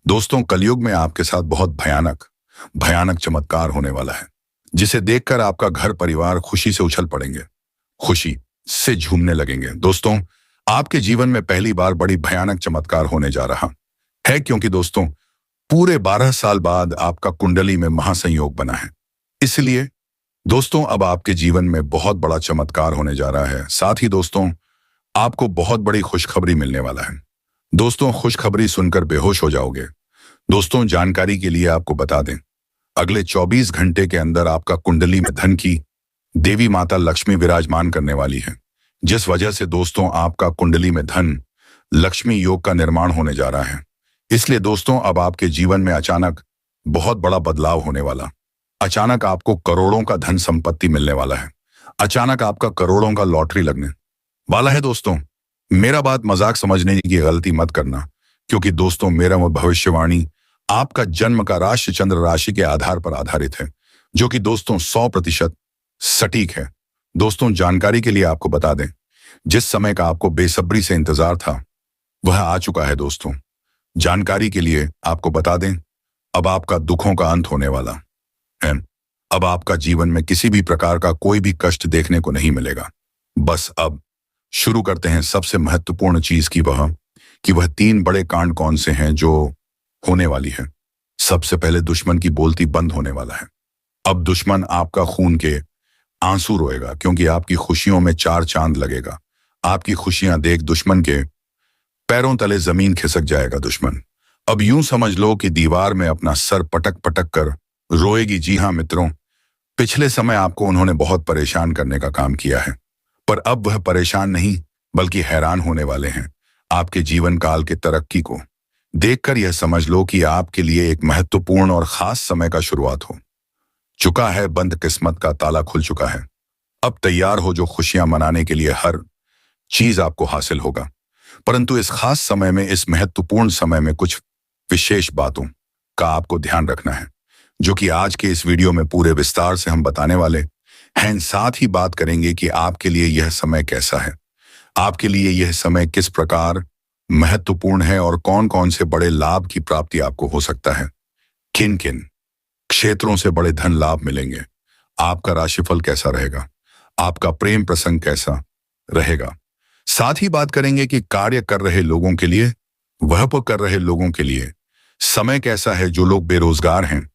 दोस्तों, कलयुग में आपके साथ बहुत भयानक भयानक चमत्कार होने वाला है, जिसे देखकर आपका घर परिवार खुशी से उछल पड़ेंगे, खुशी से झूमने लगेंगे। दोस्तों, आपके जीवन में पहली बार बड़ी भयानक चमत्कार होने जा रहा है, क्योंकि दोस्तों पूरे 12 साल बाद आपका कुंडली में महासंयोग बना है। इसलिए दोस्तों अब आपके जीवन में बहुत बड़ा चमत्कार होने जा रहा है। साथ ही दोस्तों आपको बहुत बड़ी खुशखबरी मिलने वाला है। दोस्तों, खुशखबरी सुनकर बेहोश हो जाओगे। दोस्तों, जानकारी के लिए आपको बता दें, अगले 24 घंटे के अंदर आपका कुंडली में धन की देवी माता लक्ष्मी विराजमान करने वाली है, जिस वजह से दोस्तों आपका कुंडली में धन लक्ष्मी योग का निर्माण होने जा रहा है। इसलिए दोस्तों अब आपके जीवन में अचानक बहुत बड़ा बदलाव होने वाला। अचानक आपको करोड़ों का धन संपत्ति मिलने वाला है। अचानक आपका करोड़ों का लॉटरी लगने वाला है दोस्तों। मेरा बात मजाक समझने की गलती मत करना, क्योंकि दोस्तों मेरा वो भविष्यवाणी आपका जन्म का राशि चंद्र राशि के आधार पर आधारित है, जो कि दोस्तों 100% सटीक है। दोस्तों जानकारी के लिए आपको बता दें, जिस समय का आपको बेसब्री से इंतजार था वह आ चुका है दोस्तों। जानकारी के लिए आपको बता दें, अब आपका दुखों का अंत होने वाला है। अब आपका जीवन में किसी भी प्रकार का कोई भी कष्ट देखने को नहीं मिलेगा। बस अब शुरू करते हैं सबसे महत्वपूर्ण चीज की, वह 3 बड़े कांड कौन से हैं जो होने वाली है। सबसे पहले दुश्मन की बोलती बंद होने वाला है। अब दुश्मन आपका खून के आंसू रोएगा, क्योंकि आपकी खुशियों में 4 चांद लगेगा। आपकी खुशियां देख दुश्मन के पैरों तले जमीन खिसक जाएगा। दुश्मन अब यूं समझ लो कि दीवार में अपना सर पटक पटक कर रोएगी। जी हाँ मित्रों, पिछले समय आपको उन्होंने बहुत परेशान करने का काम किया है, पर अब वह परेशान नहीं बल्कि हैरान होने वाले हैं। आपके जीवन काल के तरक्की को देखकर यह समझ लो कि आपके लिए एक महत्वपूर्ण और खास समय का शुरुआत हो चुका है। बंद किस्मत का ताला खुल चुका है। अब तैयार हो जो खुशियां मनाने के लिए हर चीज आपको हासिल होगा। परंतु इस खास समय में, इस महत्वपूर्ण समय में कुछ विशेष बातों का आपको ध्यान रखना है, जो कि आज के इस वीडियो में पूरे विस्तार से हम बताने वाले हैं। साथ ही बात करेंगे कि आपके लिए यह समय कैसा है, आपके लिए यह समय किस प्रकार महत्वपूर्ण है और कौन कौन से बड़े लाभ की प्राप्ति आपको हो सकता है। किन किन क्षेत्रों से बड़े धन लाभ मिलेंगे, आपका राशिफल कैसा रहेगा, आपका प्रेम प्रसंग कैसा रहेगा। साथ ही बात करेंगे कि कार्य कर रहे लोगों के लिए, वह कर रहे लोगों के लिए समय कैसा है। जो लोग बेरोजगार हैं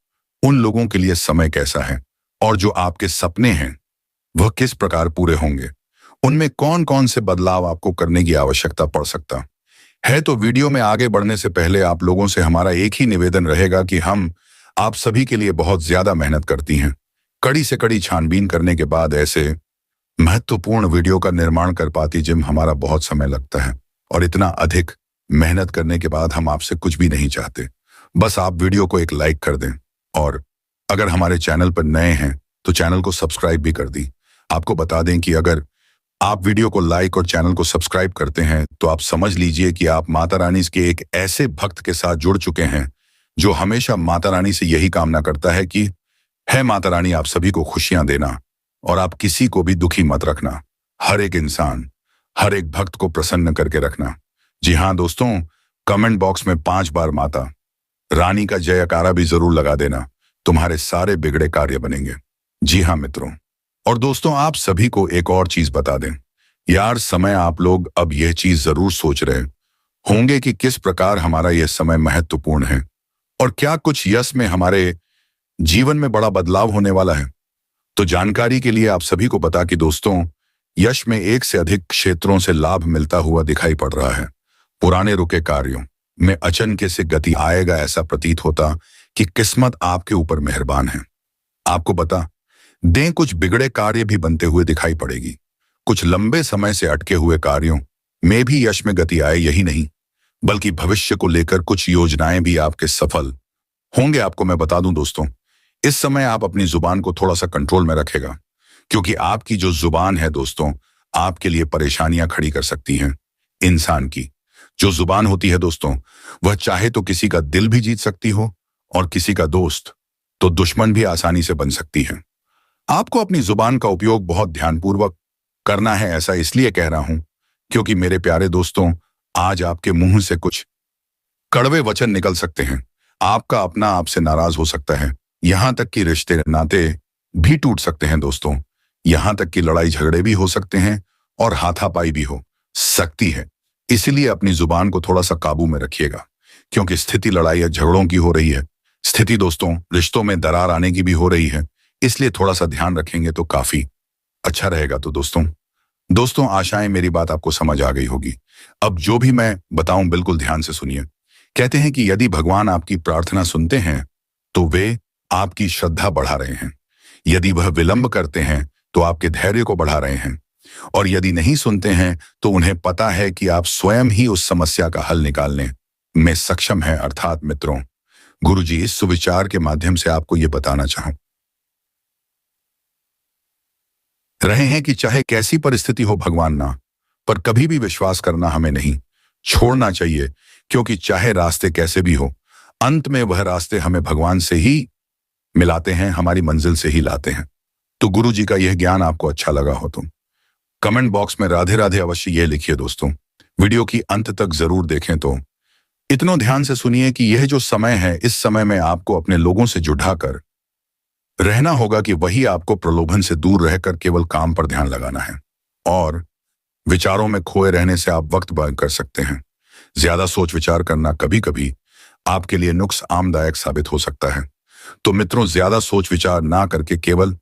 उन लोगों के लिए समय कैसा है, और जो आपके सपने हैं वह किस प्रकार पूरे होंगे, उनमें कौन कौन से बदलाव आपको करने की आवश्यकता पड़ सकता है। तो वीडियो में आगे बढ़ने से पहले आप लोगों से हमारा एक ही निवेदन रहेगा कि हम आप सभी के लिए बहुत ज्यादा मेहनत करती हैं। कड़ी से कड़ी छानबीन करने के बाद ऐसे महत्वपूर्ण वीडियो का निर्माण कर पाती जिम हमारा बहुत समय लगता है, और इतना अधिक मेहनत करने के बाद हम आपसे कुछ भी नहीं चाहते। बस आप वीडियो को एक लाइक कर दें, और अगर हमारे चैनल पर नए हैं तो चैनल को सब्सक्राइब भी कर दी। आपको बता दें कि अगर आप वीडियो को लाइक और चैनल को सब्सक्राइब करते हैं तो आप समझ लीजिए कि आप माता रानी के एक ऐसे भक्त के साथ जुड़ चुके हैं जो हमेशा माता रानी से यही कामना करता है कि है माता रानी आप सभी को खुशियां देना, और आप किसी को भी दुखी मत रखना। हर एक इंसान, हर एक भक्त को प्रसन्न करके रखना। जी हाँ दोस्तों, कमेंट बॉक्स में 5 बार माता रानी का जयकारा भी जरूर लगा देना। तुम्हारे सारे बिगड़े कार्य बनेंगे। जी हाँ मित्रों, और दोस्तों आप सभी को एक और चीज बता दें यार, समय आप लोग अब यह चीज जरूर सोच रहे होंगे कि किस प्रकार हमारा यह समय महत्वपूर्ण है और क्या कुछ यश में हमारे जीवन में बड़ा बदलाव होने वाला है। तो जानकारी के लिए आप सभी को बता कि दोस्तों यश में एक से अधिक क्षेत्रों से लाभ मिलता हुआ दिखाई पड़ रहा है। पुराने रुके कार्यों में अचानक से गति आएगा। ऐसा प्रतीत होता कि किस्मत आपके ऊपर मेहरबान है। आपको बता दें कुछ बिगड़े कार्य भी बनते हुए दिखाई पड़ेगी। कुछ लंबे समय से अटके हुए कार्यों में भी यश में गति आए, यही नहीं बल्कि भविष्य को लेकर कुछ योजनाएं भी आपके सफल होंगे। आपको मैं बता दूं दोस्तों, इस समय आप अपनी जुबान को थोड़ा सा कंट्रोल में रखेगा, क्योंकि आपकी जो जुबान है दोस्तों आपके लिए परेशानियां खड़ी कर सकती हैं। इंसान की जो जुबान होती है दोस्तों, वह चाहे तो किसी का दिल भी जीत सकती हो और किसी का दोस्त तो दुश्मन भी आसानी से बन सकती है। आपको अपनी जुबान का उपयोग बहुत ध्यानपूर्वक करना है। ऐसा इसलिए कह रहा हूं क्योंकि मेरे प्यारे दोस्तों, आज आपके मुंह से कुछ कड़वे वचन निकल सकते हैं। आपका अपना आपसे नाराज हो सकता है, यहां तक कि रिश्ते नाते भी टूट सकते हैं दोस्तों। यहां तक कि लड़ाई झगड़े भी हो सकते हैं और हाथापाई भी हो सकती है। इसलिए अपनी जुबान को थोड़ा सा काबू में रखिएगा, क्योंकि स्थिति लड़ाई या झगड़ों की हो रही है। स्थिति दोस्तों रिश्तों में दरार आने की भी हो रही है, इसलिए थोड़ा सा ध्यान रखेंगे तो काफी अच्छा रहेगा। तो दोस्तों आशाएं मेरी बात आपको समझ आ गई होगी। अब जो भी मैं बताऊं बिल्कुल ध्यान से सुनिए। कहते हैं कि यदि भगवान आपकी प्रार्थना सुनते हैं तो वे आपकी श्रद्धा बढ़ा रहे हैं। यदि वह विलंब करते हैं तो आपके धैर्य को बढ़ा रहे हैं, और यदि नहीं सुनते हैं तो उन्हें पता है कि आप स्वयं ही उस समस्या का हल निकालने में सक्षम है। अर्थात मित्रों, गुरुजी इस सुविचार के माध्यम से आपको ये बताना चाह रहे हैं कि चाहे कैसी परिस्थिति हो भगवान ना, पर कभी भी विश्वास करना हमें नहीं छोड़ना चाहिए, क्योंकि चाहे रास्ते कैसे भी हो, अंत में वह रास्ते हमें भगवान से ही मिलाते हैं, हमारी मंजिल से ही लाते हैं। तो गुरुजी का यह ज्ञान आपको अच्छा लगा हो तो कमेंट बॉक्स में राधे राधे अवश्य ये लिखिए। दोस्तों, वीडियो की अंत तक जरूर देखें। तो इतना ध्यान से सुनिए कि यह जो समय है, इस समय में आपको अपने लोगों से जुड़ाकर रहना होगा कि वही आपको प्रलोभन से दूर रहकर केवल काम पर ध्यान लगाना है, और विचारों में खोए रहने से आप वक्त बर्बाद कर सकते हैं। ज्यादा सोच विचार करना कभी कभी आपके लिए नुकसानदायक साबित हो सकता है। तो मित्रों, ज्यादा सोच विचार ना करके केवल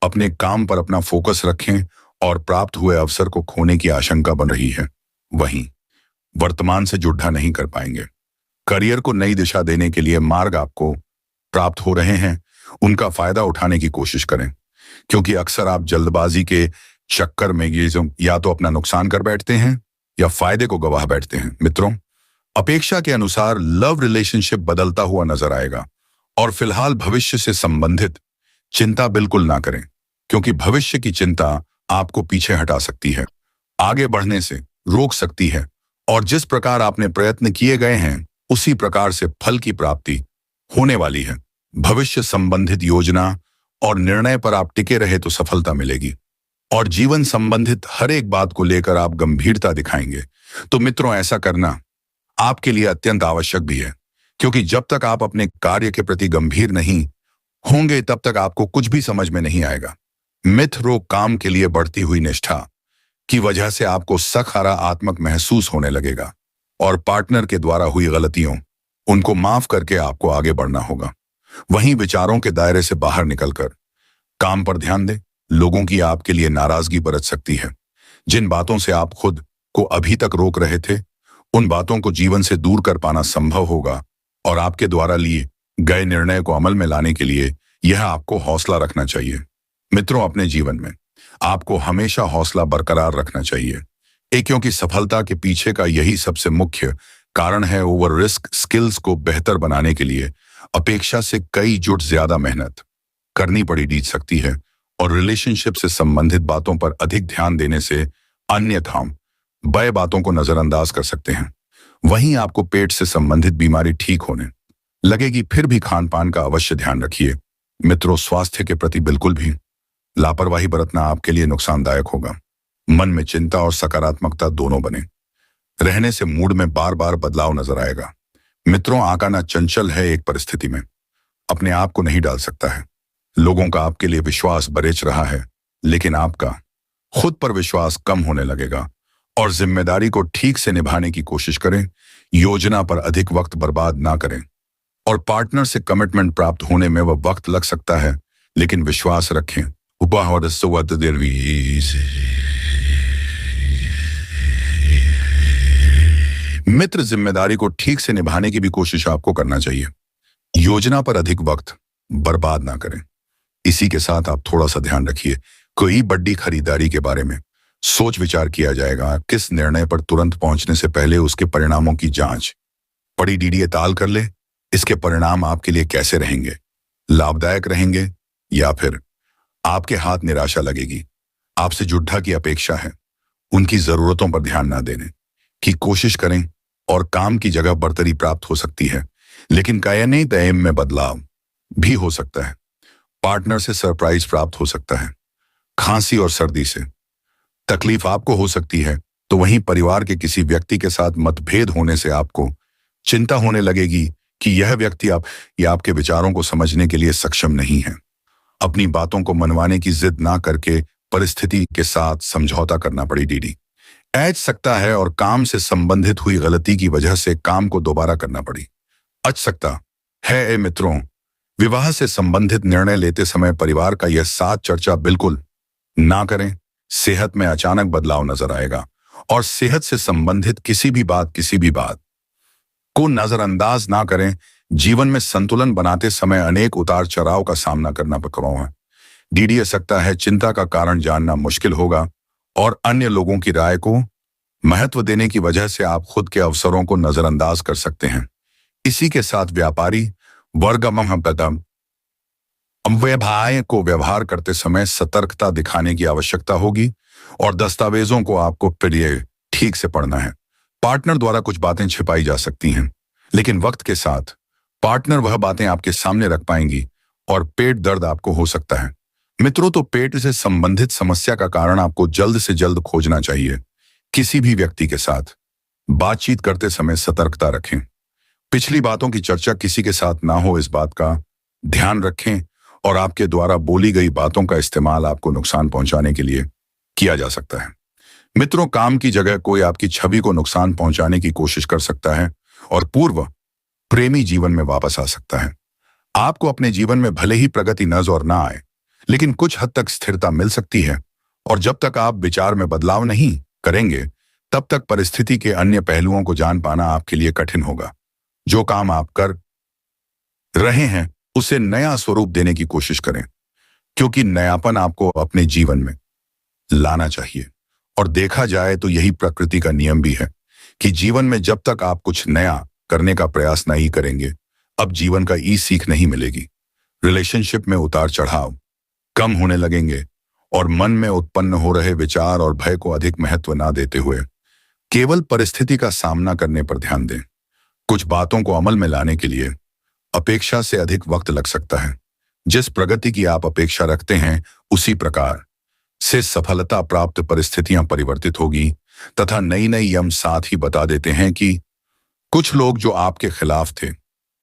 अपने काम पर अपना फोकस रखें, और प्राप्त हुए अवसर को खोने की आशंका बन रही है। वहीं वर्तमान से जुड़ा नहीं कर पाएंगे। करियर को नई दिशा देने के लिए मार्ग आपको प्राप्त हो रहे हैं, उनका फायदा उठाने की कोशिश करें, क्योंकि अक्सर आप जल्दबाजी के चक्कर में ये जो या तो अपना नुकसान कर बैठते हैं या फायदे को गवाह बैठते हैं। मित्रों, अपेक्षा के अनुसार लव रिलेशनशिप बदलता हुआ नजर आएगा, और फिलहाल भविष्य से संबंधित चिंता बिल्कुल ना करें, क्योंकि भविष्य की चिंता आपको पीछे हटा सकती है, आगे बढ़ने से रोक सकती है, और जिस प्रकार आपने प्रयत्न किए गए हैं उसी प्रकार से फल की प्राप्ति होने वाली है। भविष्य संबंधित योजना और निर्णय पर आप टिके रहे तो सफलता मिलेगी, और जीवन संबंधित हर एक बात को लेकर आप गंभीरता दिखाएंगे। तो मित्रों, ऐसा करना आपके लिए अत्यंत आवश्यक भी है, क्योंकि जब तक आप अपने कार्य के प्रति गंभीर नहीं होंगे तब तक आपको कुछ भी समझ में नहीं आएगा। मिथ रोग काम के लिए बढ़ती हुई निष्ठा की वजह से आपको सकारात्मक महसूस होने लगेगा, और पार्टनर के द्वारा हुई गलतियों उनको माफ करके आपको आगे बढ़ना होगा। वहीं विचारों के दायरे से बाहर निकलकर काम पर ध्यान दें। लोगों की आपके लिए नाराजगी बरत सकती है। जिन बातों से आप खुद को अभी तक रोक रहे थे, उन बातों को जीवन से दूर कर पाना संभव होगा, और आपके द्वारा लिए गए निर्णय को अमल में लाने के लिए यह आपको हौसला रखना चाहिए। मित्रों, अपने जीवन में आपको हमेशा हौसला बरकरार रखना चाहिए, क्योंकि सफलता के पीछे का यही सबसे मुख्य कारण है। ओवर रिस्क स्किल्स को बेहतर बनाने के लिए अपेक्षा से कई जुट ज्यादा मेहनत करनी पड़ी दी सकती है, और रिलेशनशिप से संबंधित बातों पर अधिक ध्यान देने से अन्यथा बड़े बातों को नजरअंदाज कर सकते हैं। वहीं आपको पेट से संबंधित बीमारी ठीक होने लगेगी, फिर भी खान पान का अवश्य ध्यान रखिए। मित्रों, स्वास्थ्य के प्रति बिल्कुल भी लापरवाही बरतना आपके लिए नुकसानदायक होगा। मन में चिंता और सकारात्मकता दोनों बने रहने से मूड में बार बार बदलाव नजर आएगा। मित्रों, आकाना चंचल है, एक परिस्थिति में अपने आप को नहीं डाल सकता है। लोगों का आपके लिए विश्वास बरेच रहा है, लेकिन आपका खुद पर विश्वास कम होने लगेगा, और जिम्मेदारी को ठीक से निभाने की कोशिश करें। योजना पर अधिक वक्त बर्बाद ना करें, और पार्टनर से कमिटमेंट प्राप्त होने में वह वक्त लग सकता है, लेकिन विश्वास रखें। मित्र, जिम्मेदारी को ठीक से निभाने की भी कोशिश आपको करना चाहिए। योजना पर अधिक वक्त बर्बाद ना करें। इसी के साथ आप थोड़ा सा ध्यान रखिए, कोई बड़ी खरीदारी के बारे में सोच विचार किया जाएगा। किस निर्णय पर तुरंत पहुंचने से पहले उसके परिणामों की जांच पड़ी डीडीए ताल कर ले। इसके परिणाम आपके लिए कैसे रहेंगे, लाभदायक रहेंगे या फिर आपके हाथ निराशा लगेगी। आपसे जुड्ढा की अपेक्षा है, उनकी जरूरतों पर ध्यान ना देने की कोशिश करें, और काम की जगह बढ़तरी प्राप्त हो सकती है, लेकिन कायने तयम में बदलाव भी हो सकता है। पार्टनर से सरप्राइज प्राप्त हो सकता है। खांसी और सर्दी से तकलीफ आपको हो सकती है, तो वहीं परिवार के किसी व्यक्ति के साथ मतभेद होने से आपको चिंता होने लगेगी कि यह व्यक्ति आपके विचारों को समझने के लिए सक्षम नहीं है। अपनी बातों को मनवाने की जिद ना करके परिस्थिति के साथ समझौता करना पड़ी डीडी ऐज सकता है, और काम से संबंधित हुई गलती की वजह से काम को दोबारा करना पड़ी अच सकता है। मित्रों, विवाह से संबंधित निर्णय लेते समय परिवार का यह साथ चर्चा बिल्कुल ना करें। सेहत में अचानक बदलाव नजर आएगा, और सेहत से संबंधित किसी भी बात को नजरअंदाज ना करें। जीवन में संतुलन बनाते समय अनेक उतार चढ़ाव का सामना करना पड़ रहा है। डीडीए सकता है चिंता का कारण जानना मुश्किल होगा, और अन्य लोगों की राय को महत्व देने की वजह से आप खुद के अवसरों को नजरअंदाज कर सकते हैं। इसी के साथ व्यापारी वर्ग व्यवसाय को व्यवहार करते समय सतर्कता दिखाने की आवश्यकता होगी और दस्तावेजों को आपको फिर ठीक से पढ़ना है। पार्टनर द्वारा कुछ बातें छिपाई जा सकती हैं, लेकिन वक्त के साथ पार्टनर वह बातें आपके सामने रख पाएंगी और पेट दर्द आपको हो सकता है। मित्रों, तो पेट से संबंधित समस्या का कारण आपको जल्द से जल्द खोजना चाहिए। किसी भी व्यक्ति के साथ बातचीत करते समय सतर्कता रखें। पिछली बातों की चर्चा किसी के साथ ना हो, इस बात का ध्यान रखें और आपके द्वारा बोली गई बातों का इस्तेमाल आपको नुकसान पहुंचाने के लिए किया जा सकता है। मित्रों, काम की जगह कोई आपकी छवि को नुकसान पहुंचाने की कोशिश कर सकता है और पूर्व प्रेमी जीवन में वापस आ सकता है। आपको अपने जीवन में भले ही प्रगति नजर ना आए, लेकिन कुछ हद तक स्थिरता मिल सकती है और जब तक आप विचार में बदलाव नहीं करेंगे, तब तक परिस्थिति के अन्य पहलुओं को जान पाना आपके लिए कठिन होगा। जो काम आप कर रहे हैं उसे नया स्वरूप देने की कोशिश करें, क्योंकि नयापन आपको अपने जीवन में लाना चाहिए। और देखा जाए तो यही प्रकृति का नियम भी है कि जीवन में जब तक आप कुछ नया करने का प्रयास नहीं करेंगे, अब जीवन का सीख नहीं मिलेगी। रिलेशनशिप में उतार चढ़ाव कम होने लगेंगे और मन में उत्पन्न हो रहे विचार और भय को अधिक महत्व ना देते हुए केवल परिस्थिति का सामना करने पर ध्यान दें। कुछ बातों को अमल में लाने के लिए अपेक्षा से अधिक वक्त लग सकता है। जिस प्रगति की आप अपेक्षा रखते हैं, उसी प्रकार से सफलता प्राप्त परिस्थितियां परिवर्तित होगी तथा नई नई यम साथ ही बता देते हैं कि कुछ लोग जो आपके खिलाफ थे,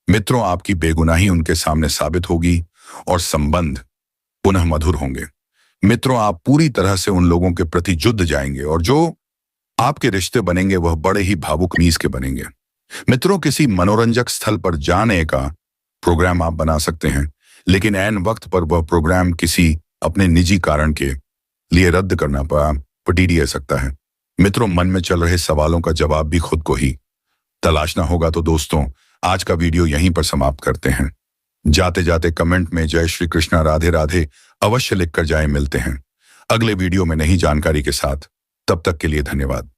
मित्रों, आपकी बेगुनाही उनके सामने साबित होगी और संबंध पुनः मधुर होंगे। मित्रों, आप पूरी तरह से उन लोगों के प्रति जुड़ जाएंगे और जो आपके रिश्ते बनेंगे वह बड़े ही भावुक मीज के बनेंगे। मित्रों, किसी मनोरंजक स्थल पर जाने का प्रोग्राम आप बना सकते हैं, लेकिन ऐन वक्त पर वह प्रोग्राम किसी अपने निजी कारण के लिए रद्द करना पड़ सकता है। मित्रों, मन में चल रहे सवालों का जवाब भी खुद को ही तलाशना होगा। तो दोस्तों, आज का वीडियो यहीं पर समाप्त करते हैं। जाते जाते कमेंट में जय श्री कृष्णा, राधे राधे अवश्य लिखकर जाएं। मिलते हैं अगले वीडियो में नई जानकारी के साथ। तब तक के लिए धन्यवाद।